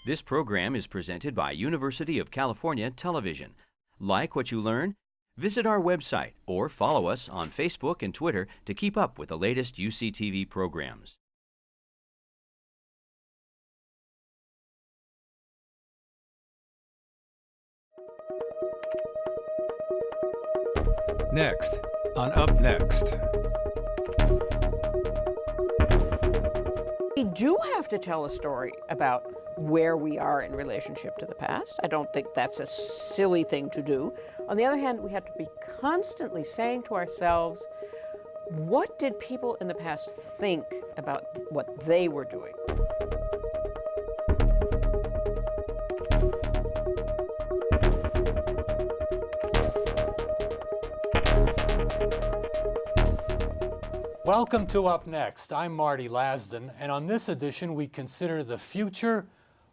This program is presented by University of California Television. Like what you learn? Visit our website or follow us on Facebook and Twitter to keep up with the latest UCTV programs. Next on Up Next. We do have to tell a story about where we are in relationship to the past. I don't think that's a silly thing to do. On the other hand, we have to be constantly saying to ourselves, what did people in the past think about what they were doing? Welcome to Up Next. I'm Marty Lasden, and on this edition we consider the future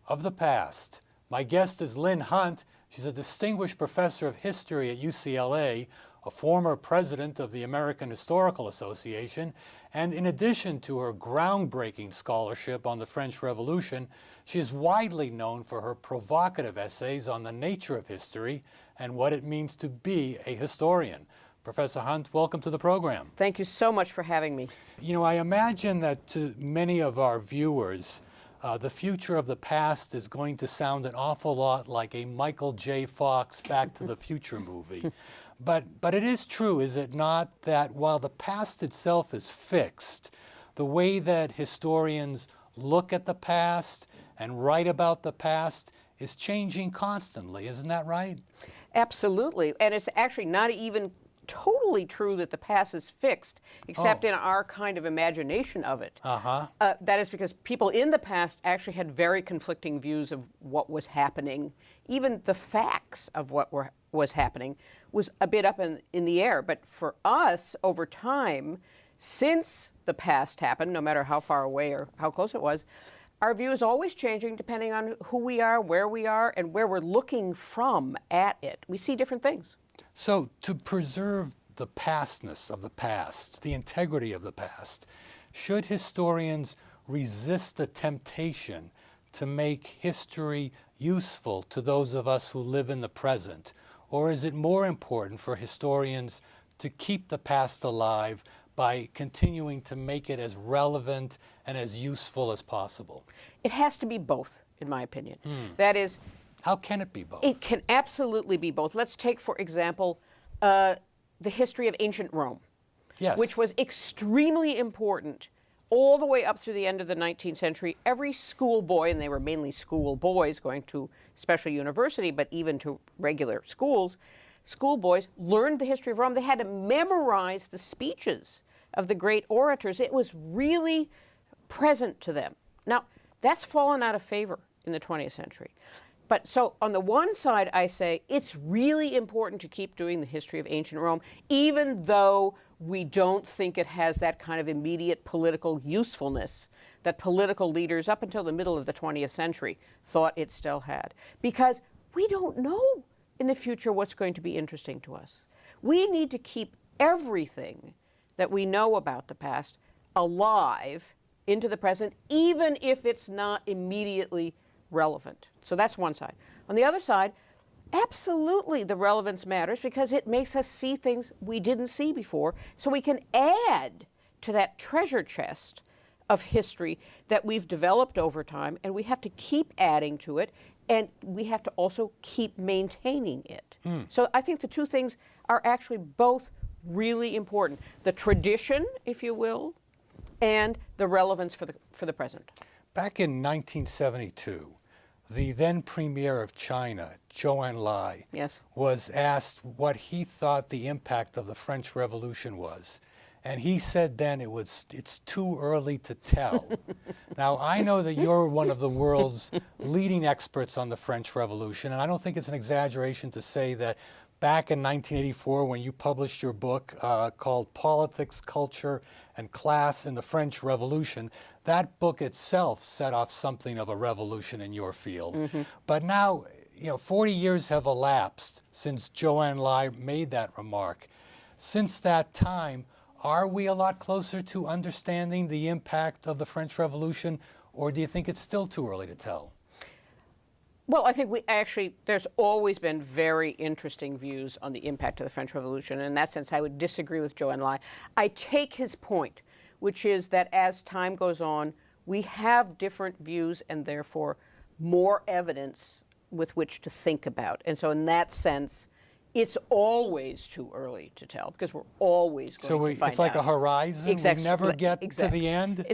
of the past. My guest is Lynn Hunt. She's a distinguished professor of history at UCLA, a former president of the American Historical Association, and in addition to her groundbreaking scholarship on the French Revolution, she is widely known for her provocative essays on the nature of history and what it means to be a historian. Professor Hunt, welcome to the program. Thank you so much for having me. You know, I imagine that to many of our viewers, the future of the past is going to sound an awful lot like a Michael J. Fox Back to the Future movie. But it is true, is it not, that while the past itself is fixed, the way that historians look at the past and write about the past is changing constantly. Isn't that right? Absolutely. And it's actually not even totally true that the past is fixed, except in our kind of imagination of it. That is because people in the past actually had very conflicting views of what was happening. Even the facts of what was happening was a bit up in the air. But for us, over time, since the past happened, no matter how far away or how close it was, our view is always changing depending on who we are, and where we're looking from at it. We see different things. So to preserve the pastness of the past, the integrity of the past, should historians resist the temptation to make history useful to those of us who live in the present? Or is it more important for historians to keep the past alive by continuing to make it as relevant and as useful as possible? It has to be both, in my opinion. That is, how can it be both? It can absolutely be both. Let's take, for example, the history of ancient Rome, yes, which was extremely important all the way up through the end of the 19th century. Every schoolboy, and they were mainly schoolboys going to special university, but even to regular schools, schoolboys learned the history of Rome. They had to memorize the speeches of the great orators. It was really present to them. Now, that's fallen out of favor in the 20th century. But so on the one side, I say it's really important to keep doing the history of ancient Rome, even though we don't think it has that kind of immediate political usefulness that political leaders up until the middle of the 20th century thought it still had. Because we don't know in the future what's going to be interesting to us. We need to keep everything that we know about the past alive into the present, even if it's not immediately relevant. So that's one side. On the other side, absolutely the relevance matters because it makes us see things we didn't see before, so we can add to that treasure chest of history that we've developed over time, and we have to keep adding to it, and we have to also keep maintaining it. So I think the two things are actually both really important. The tradition, if you will, and the relevance for the present. Back in 1972, the then Premier of China, Zhou Enlai, was asked what he thought the impact of the French Revolution was. And he said then it's too early to tell. Now, I know that you're one of the world's leading experts on the French Revolution, and I don't think it's an exaggeration to say that back in 1984, when you published your book called Politics, Culture, and Class in the French Revolution, that book itself set off something of a revolution in your field. But now, 40 years have elapsed since Zhou Enlai made that remark. Since that time, are we a lot closer to understanding the impact of the French Revolution, or do you think it's still too early to tell? Well, I think there's always been very interesting views on the impact of the French Revolution. And in that sense, I would disagree with Zhou Enlai. I take his point, which is that as time goes on, we have different views and therefore more evidence with which to think about. And so in that sense, it's always too early to tell because we're always going to find out. It's like a horizon. Exactly. We never get to the end.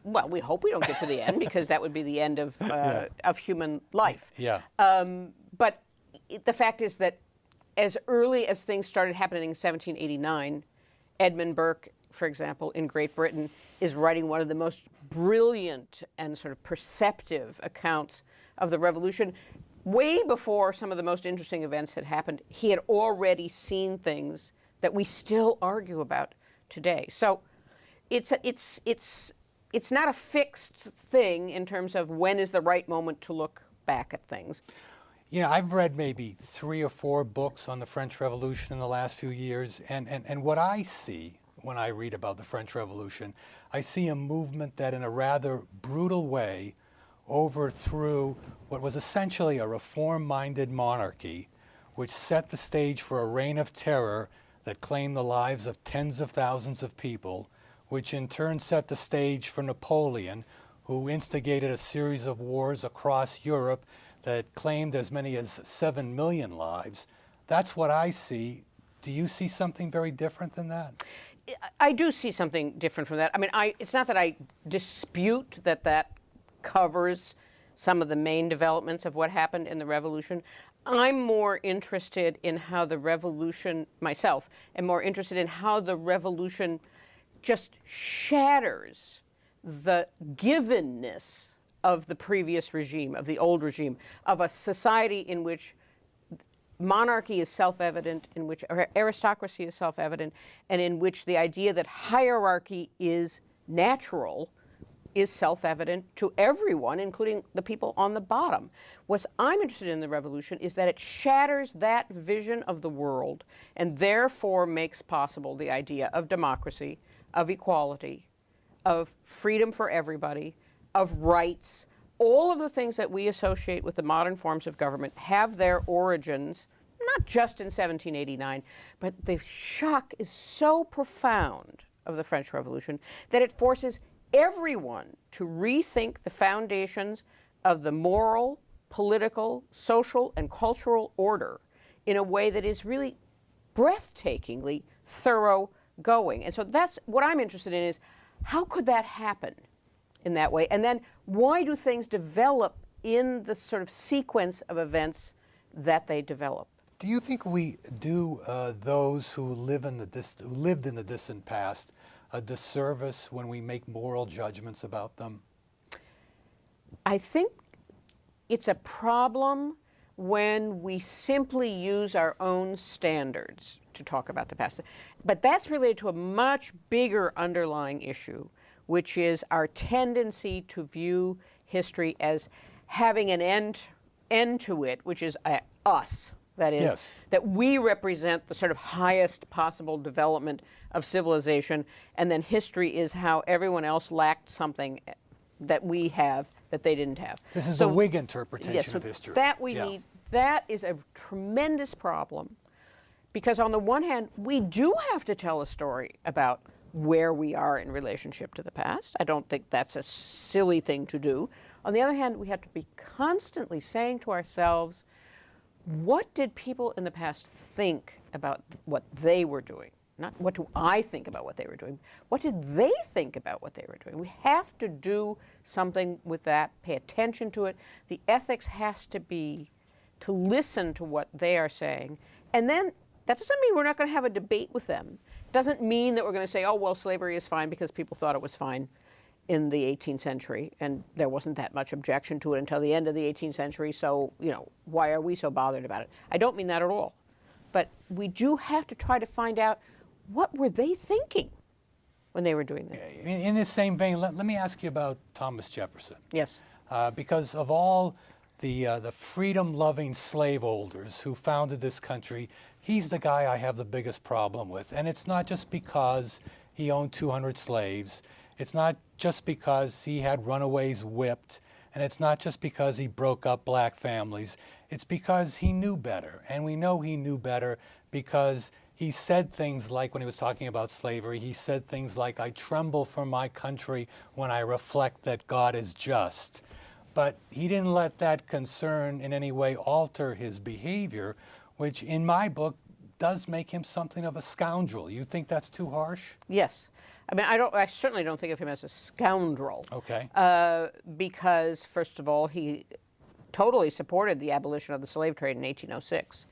Well, we hope we don't get to the end because that would be the end of human life. Yeah. But the fact is that as early as things started happening in 1789, Edmund Burke, for example, in Great Britain, is writing one of the most brilliant and sort of perceptive accounts of the Revolution. Way before some of the most interesting events had happened, he had already seen things that we still argue about today. So it's not a fixed thing in terms of when is the right moment to look back at things. You know, I've read maybe 3 or 4 books on the French Revolution in the last few years, and what I see when I read about the French Revolution, I see a movement that in a rather brutal way overthrew what was essentially a reform-minded monarchy, which set the stage for a reign of terror that claimed the lives of tens of thousands of people, which in turn set the stage for Napoleon, who instigated a series of wars across Europe that claimed as many as 7 million lives. That's what I see. Do you see something very different than that? I do see something different from that. I mean, it's not that I dispute that covers some of the main developments of what happened in the Revolution. I'm more interested in how the Revolution, myself, am more interested in how the Revolution just shatters the givenness of the previous regime, of the old regime, of a society in which monarchy is self-evident, in which aristocracy is self-evident, and in which the idea that hierarchy is natural is self-evident to everyone, including the people on the bottom. What I'm interested in the Revolution is that it shatters that vision of the world and therefore makes possible the idea of democracy, of equality, of freedom for everybody, of rights. All of the things that we associate with the modern forms of government have their origins, not just in 1789, but the shock is so profound of the French Revolution that it forces everyone to rethink the foundations of the moral, political, social, and cultural order in a way that is really breathtakingly thoroughgoing. And so that's what I'm interested in, is how could that happen in that way? And then why do things develop in the sort of sequence of events that they develop? Do you think we do those who lived in the distant past a disservice when we make moral judgments about them? I think it's a problem when we simply use our own standards to talk about the past. But that's related to a much bigger underlying issue, which is our tendency to view history as having an end to it, which is us. That is, yes, that we represent the sort of highest possible development of civilization, and then history is how everyone else lacked something that we have that they didn't have. This is a Whig interpretation of history. That we need. That is a tremendous problem, because on the one hand, we do have to tell a story about where we are in relationship to the past. I don't think that's a silly thing to do. On the other hand, we have to be constantly saying to ourselves, what did people in the past think about what they were doing? Not what do I think about what they were doing. What did they think about what they were doing? We have to do something with that, pay attention to it. The ethics has to be to listen to what they are saying. And then that doesn't mean we're not going to have a debate with them. It doesn't mean that we're going to say, oh, well, slavery is fine because people thought it was fine in the 18th century, and there wasn't that much objection to it until the end of the 18th century, so, why are we so bothered about it? I don't mean that at all. But we do have to try to find out, what were they thinking when they were doing this? In this same vein, let me ask you about Thomas Jefferson. Yes. Because of all the freedom-loving slaveholders who founded this country, he's the guy I have the biggest problem with. And it's not just because he owned 200 slaves. It's not just because he had runaways whipped, and it's not just because he broke up black families. It's because he knew better, and we know he knew better because he said things like, when he was talking about slavery, he said things like, "I tremble for my country when I reflect that God is just." But he didn't let that concern in any way alter his behavior, which in my book does make him something of a scoundrel. You think that's too harsh? Yes. I mean, I certainly don't think of him as a scoundrel. Okay. Because, first of all, he totally supported the abolition of the slave trade in 1806.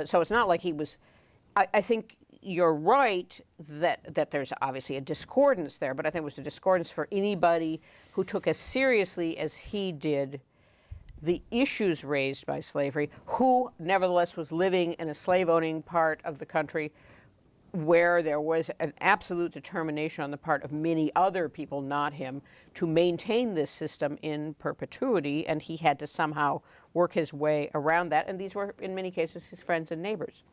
So it's not like he was... I think you're right that there's obviously a discordance there, but I think it was a discordance for anybody who took as seriously as he did the issues raised by slavery, who nevertheless was living in a slave-owning part of the country where there was an absolute determination on the part of many other people, not him, to maintain this system in perpetuity, and he had to somehow work his way around that, and these were, in many cases, his friends and neighbors.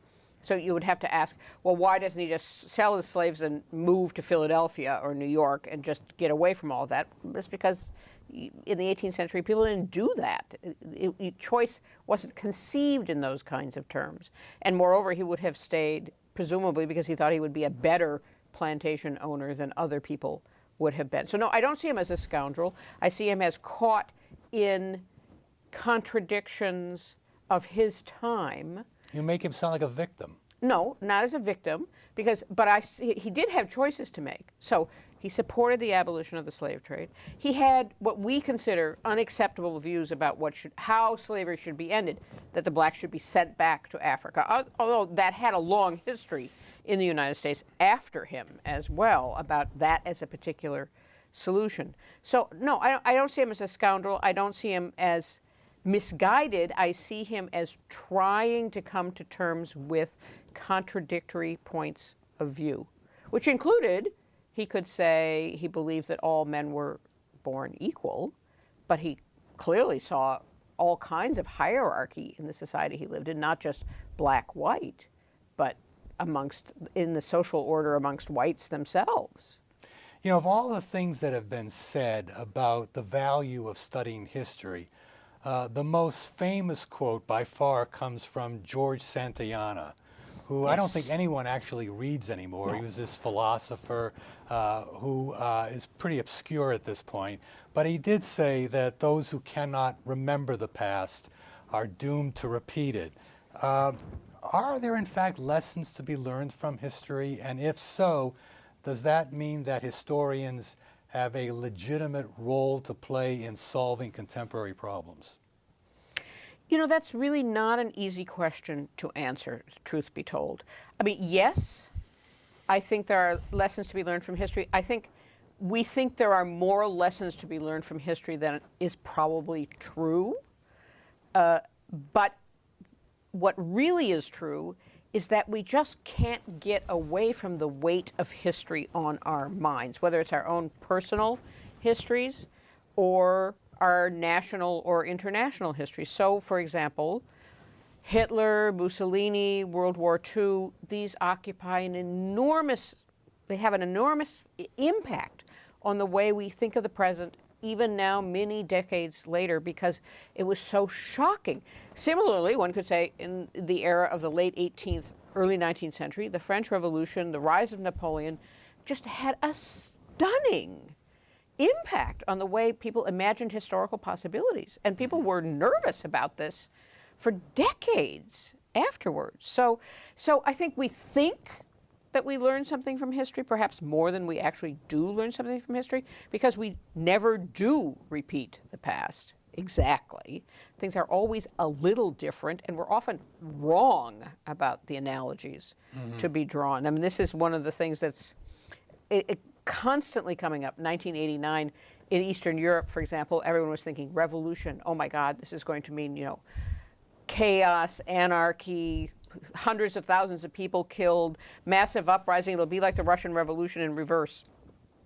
So you would have to ask, well, why doesn't he just sell his slaves and move to Philadelphia or New York and just get away from all that? It's because in the 18th century, people didn't do that. Choice wasn't conceived in those kinds of terms. And moreover, he would have stayed, presumably because he thought he would be a better plantation owner than other people would have been. So no, I don't see him as a scoundrel. I see him as caught in contradictions of his time. You make him sound like a victim. No, not as a victim, but he did have choices to make. So he supported the abolition of the slave trade. He had what we consider unacceptable views about how slavery should be ended, that the blacks should be sent back to Africa, although that had a long history in the United States after him as well, about that as a particular solution. So no, I don't see him as a scoundrel. I don't see him as misguided. I see him as trying to come to terms with contradictory points of view, which included, he could say he believed that all men were born equal, but he clearly saw all kinds of hierarchy in the society he lived in, not just black-white, but in the social order amongst whites themselves. You know, of all the things that have been said about the value of studying history, the most famous quote by far comes from George Santayana, who yes. I don't think anyone actually reads anymore. No. He was this philosopher who is pretty obscure at this point. But he did say that those who cannot remember the past are doomed to repeat it. Are there, in fact, lessons to be learned from history? And if so, does that mean that historians have a legitimate role to play in solving contemporary problems? You know, that's really not an easy question to answer, truth be told. I mean, yes, I think there are lessons to be learned from history. We think there are more lessons to be learned from history than is probably true. But what really is true is that we just can't get away from the weight of history on our minds, whether it's our own personal histories or our national or international history. So, for example, Hitler, Mussolini, World War II, these occupy they have an enormous impact on the way we think of the present, even now, many decades later, because it was so shocking. Similarly, one could say in the era of the late 18th, early 19th century, the French Revolution, the rise of Napoleon, just had a stunning impact on the way people imagined historical possibilities. And people were nervous about this for decades afterwards. So I think we think that we learn something from history, perhaps more than we actually do learn something from history, because we never do repeat the past exactly. Things are always a little different, and we're often wrong about the analogies to be drawn. I mean, this is one of the things that's constantly coming up. 1989, in Eastern Europe, for example, everyone was thinking revolution. Oh my God, this is going to mean, chaos, anarchy, hundreds of thousands of people killed, massive uprising. It'll be like the Russian Revolution in reverse.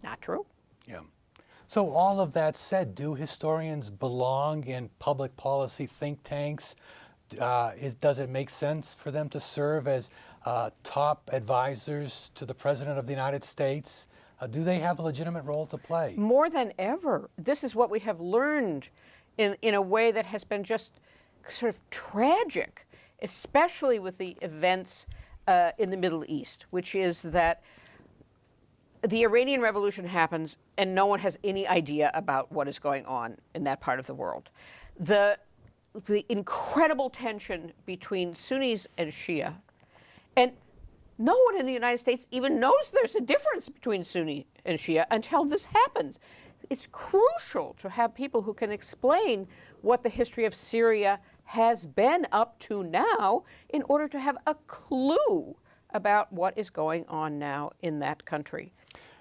Not true. Yeah. So all of that said, do historians belong in public policy think tanks? Does it make sense for them to serve as top advisors to the President of the United States? Do they have a legitimate role to play? More than ever. This is what we have learned in a way that has been just sort of tragic, especially with the events in the Middle East, which is that the Iranian Revolution happens and no one has any idea about what is going on in that part of the world. The incredible tension between Sunnis and Shia, and no one in the United States even knows there's a difference between Sunni and Shia until this happens. It's crucial to have people who can explain what the history of Syria has been up to now in order to have a clue about what is going on now in that country.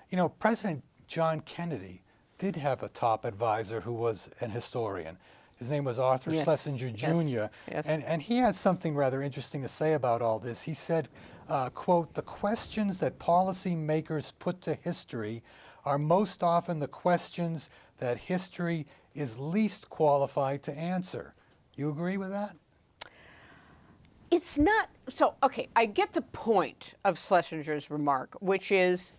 You know, President John Kennedy did have a top advisor who was an historian. His name was Arthur Schlesinger Jr. Yes. And he had something rather interesting to say about all this. He said, quote, "The questions that policymakers put to history are most often the questions that history is least qualified to answer." You agree with that? It's not, so, okay, I get the point of Schlesinger's remark, which is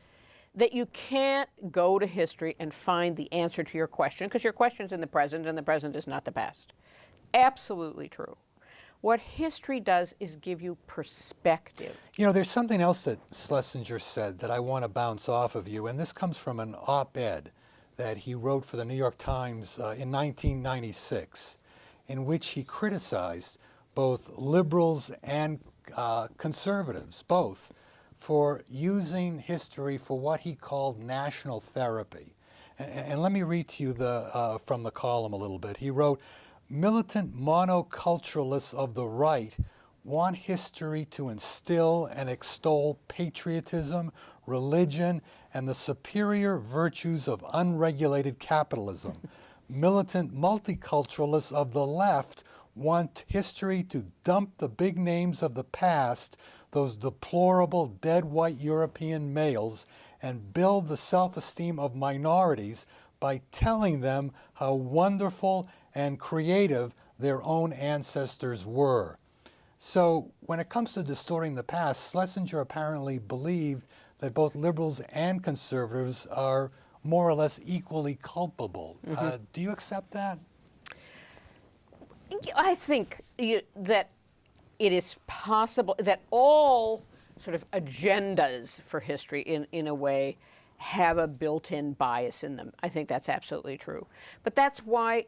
that you can't go to history and find the answer to your question, because your question's in the present, and the present is not the past. Absolutely true. What history does is give you perspective. You know, there's something else that Schlesinger said that I want to bounce off of you, and this comes from an op-ed that he wrote for the New York Times in 1996, in which he criticized both liberals and conservatives, both, for using history for what he called national therapy. And let me read to you from the column a little bit. He wrote, "Militant monoculturalists of the right want history to instill and extol patriotism, religion, and the superior virtues of unregulated capitalism. Militant multiculturalists of the left want history to dump the big names of the past, those deplorable dead white European males, and build the self-esteem of minorities by telling them how wonderful and creative their own ancestors were." So when it comes to distorting the past, Schlesinger apparently believed that both liberals and conservatives are more or less equally culpable. Do you accept that? I think that it is possible that all sort of agendas for history, in a way, have a built-in bias in them. I think that's absolutely true. But that's why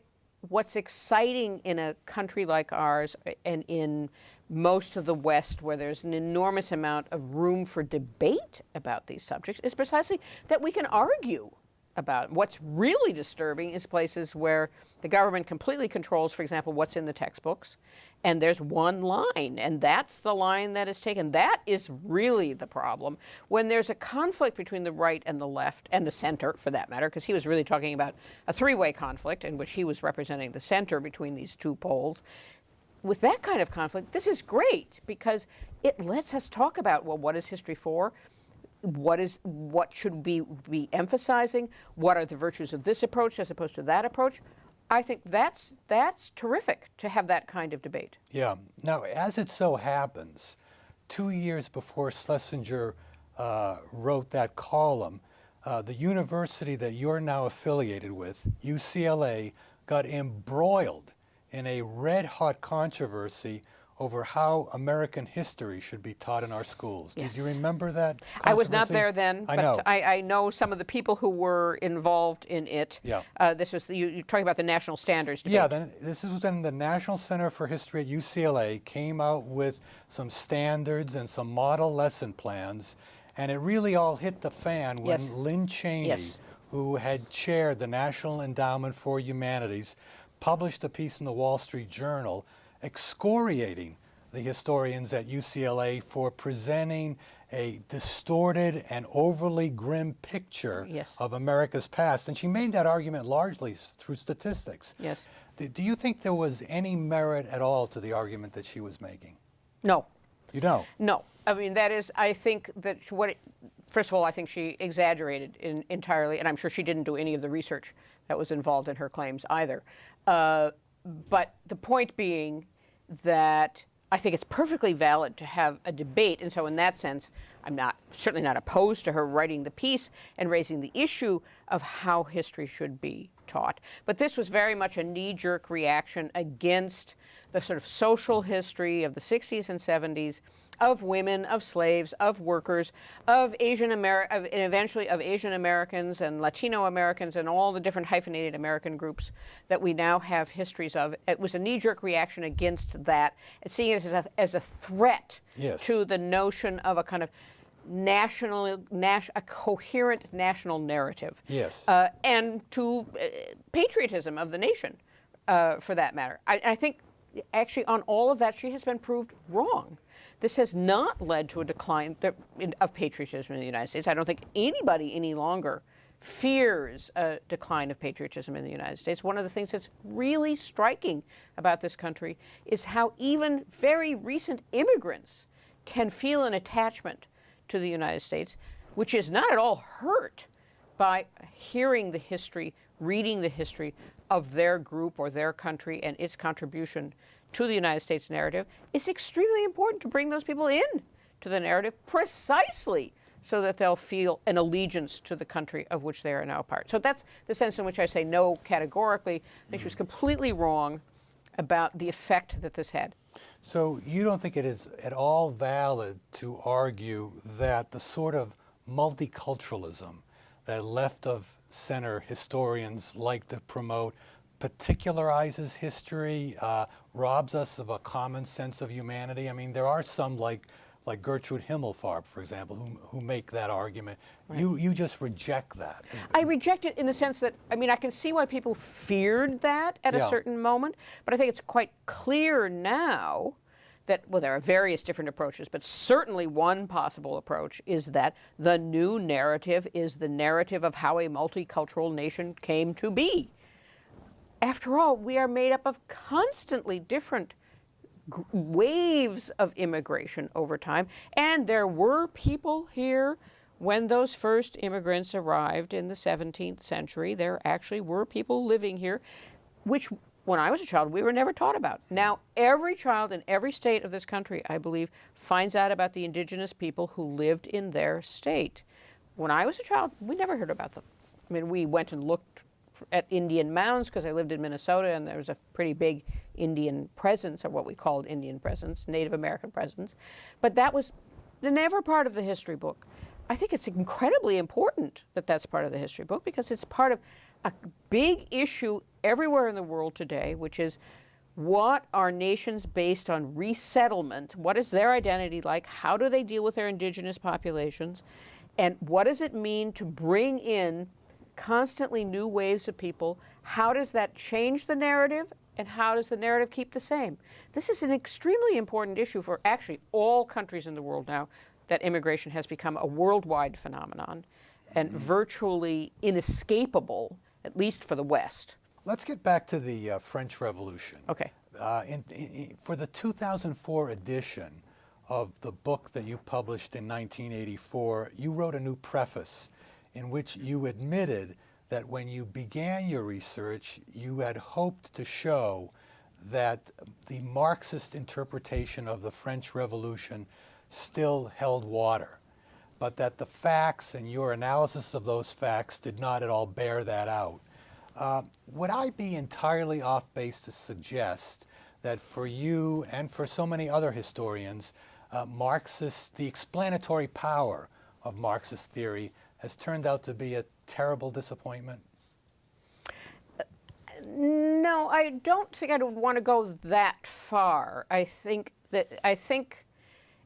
what's exciting in a country like ours and in most of the West, where there's an enormous amount of room for debate about these subjects, is precisely that we can argue about it. What's really disturbing is places where the government completely controls, for example, what's in the textbooks, and there's one line, and that's the line that is taken. That is really the problem. When there's a conflict between the right and the left, and the center, for that matter, because he was really talking about a three-way conflict in which he was representing the center between these two poles. With that kind of conflict, this is great, because it lets us talk about, well, what is history for? What should we be emphasizing? What are the virtues of this approach as opposed to that approach? I think that's terrific to have that kind of debate. Yeah. Now, as it so happens, 2 years before Schlesinger wrote that column, the university that you're now affiliated with, UCLA, got embroiled in a red-hot controversy over how American history should be taught in our schools. Yes. Did you remember that controversy? I was not there then, but I know some of the people who were involved in it. Yeah. This was you're talking about the national standards debate. Yeah, this was when the National Center for History at UCLA came out with some standards and some model lesson plans, and it really all hit the fan when Lynn Cheney, who had chaired the National Endowment for Humanities, published a piece in the Wall Street Journal excoriating the historians at UCLA for presenting a distorted and overly grim picture of America's past. And she made that argument largely through statistics. Yes. Do you think there was any merit at all to the argument that she was making? No. You don't? No. I mean, that is, I think that first of all, I think she exaggerated entirely, and I'm sure she didn't do any of the research that was involved in her claims either. But the point being that I think it's perfectly valid to have a debate. And so in that sense, I'm certainly not opposed to her writing the piece and raising the issue of how history should be taught. But this was very much a knee-jerk reaction against the sort of social history of the 60s and 70s of women, of slaves, of workers, of and eventually of Asian Americans and Latino Americans and all the different hyphenated American groups that we now have histories of. It was a knee-jerk reaction against that, and seeing it as a threat to the notion of a kind of a coherent national narrative, and to patriotism of the nation, for that matter. I think, actually, on all of that, she has been proved wrong. This has not led to a decline of patriotism in the United States. I don't think anybody any longer fears a decline of patriotism in the United States. One of the things that's really striking about this country is how even very recent immigrants can feel an attachment to the United States, which is not at all hurt by hearing the history, reading the history of their group or their country and its contribution to the United States narrative. It's extremely important to bring those people in to the narrative precisely so that they'll feel an allegiance to the country of which they are now a part. So that's the sense in which I say no categorically. I think she was completely wrong about the effect that this had. So you don't think it is at all valid to argue that the sort of multiculturalism that left-of-center historians like to promote particularizes history, robs us of a common sense of humanity? I mean, there are some like Gertrude Himmelfarb, for example, who make that argument. Right. You just reject that. I reject it in the sense that, I mean, I can see why people feared that at a certain moment, but I think it's quite clear now that, well, there are various different approaches, but certainly one possible approach is that the new narrative is the narrative of how a multicultural nation came to be. After all, we are made up of constantly different waves of immigration over time, and there were people here when those first immigrants arrived in the 17th century. There actually were people living here, which when I was a child, we were never taught about. Now, every child in every state of this country, I believe, finds out about the indigenous people who lived in their state. When I was a child, we never heard about them. I mean, we went and looked at Indian mounds because I lived in Minnesota, and there was a pretty big Indian presence, or what we called Indian presence, Native American presence. But that was never part of the history book. I think it's incredibly important that that's part of the history book because it's part of a big issue everywhere in the world today, which is what are nations based on resettlement? What is their identity like? How do they deal with their indigenous populations? And what does it mean to bring in constantly new waves of people? How does that change the narrative, and how does the narrative keep the same? This is an extremely important issue for actually all countries in the world now, that immigration has become a worldwide phenomenon and virtually inescapable, at least for the West. Let's get back to the French Revolution. Okay. For the 2004 edition of the book that you published in 1984, you wrote a new preface in which you admitted that when you began your research, you had hoped to show that the Marxist interpretation of the French Revolution still held water, but that the facts and your analysis of those facts did not at all bear that out. Would I be entirely off base to suggest that for you and for so many other historians, the explanatory power of Marxist theory has turned out to be a terrible disappointment? No, I don't think I would want to go that far. I think,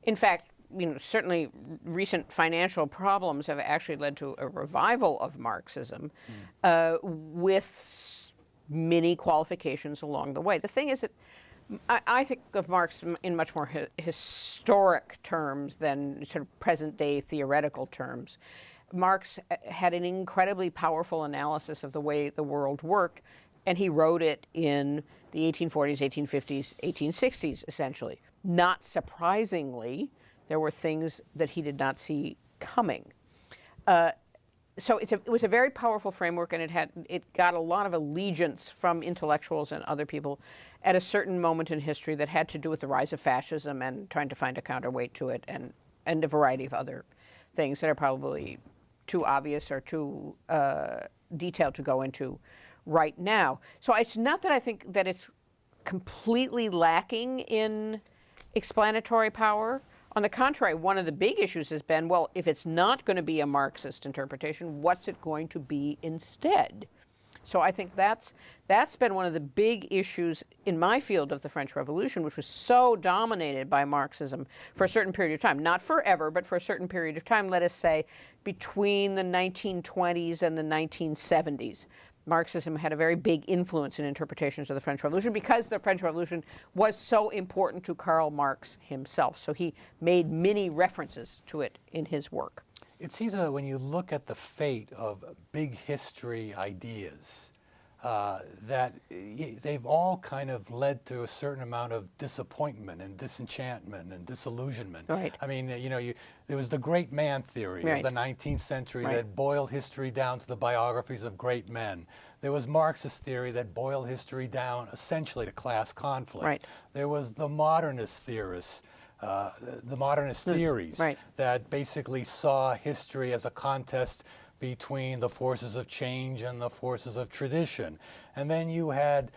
in fact, certainly recent financial problems have actually led to a revival of Marxism with many qualifications along the way. The thing is that I think of Marx in much more historic terms than sort of present-day theoretical terms. Marx had an incredibly powerful analysis of the way the world worked, and he wrote it in the 1840s, 1850s, 1860s, essentially. Not surprisingly, there were things that he did not see coming. so it was a very powerful framework, and it got a lot of allegiance from intellectuals and other people at a certain moment in history that had to do with the rise of fascism and trying to find a counterweight to it, and a variety of other things that are probably too obvious or too detailed to go into right now. So it's not that I think that it's completely lacking in explanatory power. On the contrary, one of the big issues has been, well, if it's not going to be a Marxist interpretation, what's it going to be instead? So I think that's been one of the big issues in my field of the French Revolution, which was so dominated by Marxism for a certain period of time. Not forever, but for a certain period of time, let us say, between the 1920s and the 1970s. Marxism had a very big influence in interpretations of the French Revolution because the French Revolution was so important to Karl Marx himself. So he made many references to it in his work. It seems that when you look at the fate of big history ideas, that they've all kind of led to a certain amount of disappointment and disenchantment and disillusionment. Right. I mean, there was the great man theory of the 19th century that boiled history down to the biographies of great men. There was Marxist theory that boiled history down essentially to class conflict. Right. There was the modernist theorists, the modernist theories that basically saw history as a contest between the forces of change and the forces of tradition. And then you had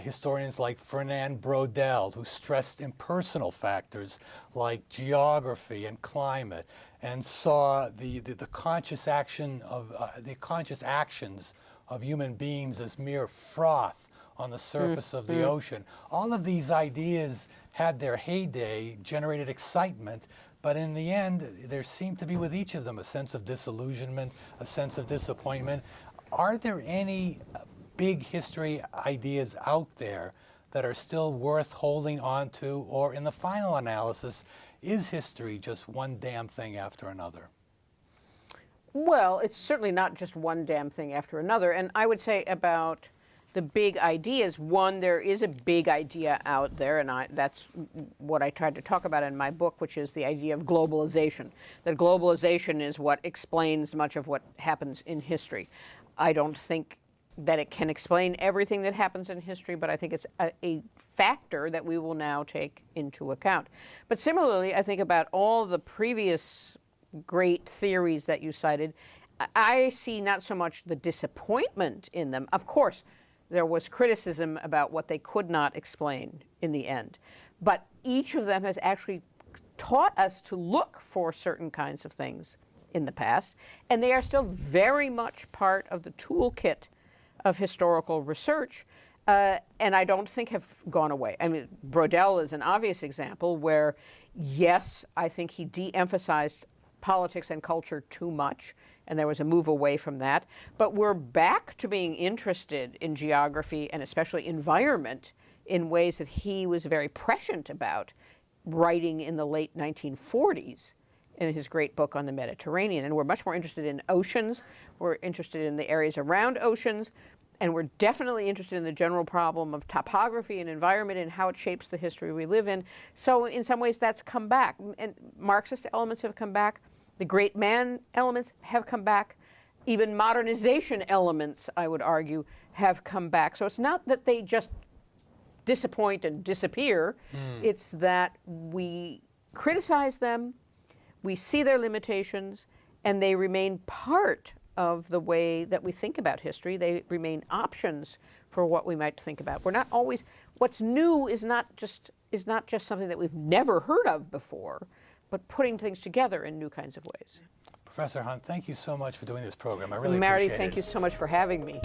historians like Fernand Braudel, who stressed impersonal factors like geography and climate, and saw the conscious action of the conscious actions of human beings as mere froth on the surface of the ocean. All of these ideas had their heyday, generated excitement, but in the end, there seemed to be with each of them a sense of disillusionment, a sense of disappointment. Are there any big history ideas out there that are still worth holding on to, or in the final analysis, is history just one damn thing after another? Well, it's certainly not just one damn thing after another. And I would say about the big ideas, one, there is a big idea out there, and that's what I tried to talk about in my book, which is the idea of globalization. That globalization is what explains much of what happens in history. I don't think that it can explain everything that happens in history, but I think it's a factor that we will now take into account. But similarly, I think about all the previous great theories that you cited, I see not so much the disappointment in them. Of course, there was criticism about what they could not explain in the end. But each of them has actually taught us to look for certain kinds of things in the past, and they are still very much part of the toolkit of historical research, and I don't think have gone away. I mean, Braudel is an obvious example where, yes, I think he de-emphasized politics and culture too much, and there was a move away from that. But we're back to being interested in geography and especially environment in ways that he was very prescient about, writing in the late 1940s in his great book on the Mediterranean. And we're much more interested in oceans. We're interested in the areas around oceans. And we're definitely interested in the general problem of topography and environment and how it shapes the history we live in. So in some ways that's come back. And Marxist elements have come back. The great man elements have come back. Even modernization elements, I would argue, have come back. So it's not that they just disappoint and disappear. It's that we criticize them, we see their limitations, and they remain part of the way that we think about history. They remain options for what we might think about. We're not always, what's new is not just something that we've never heard of before, but putting things together in new kinds of ways. Professor Hunt, thank you so much for doing this program. I really Marty, appreciate it. thank you so much for having me.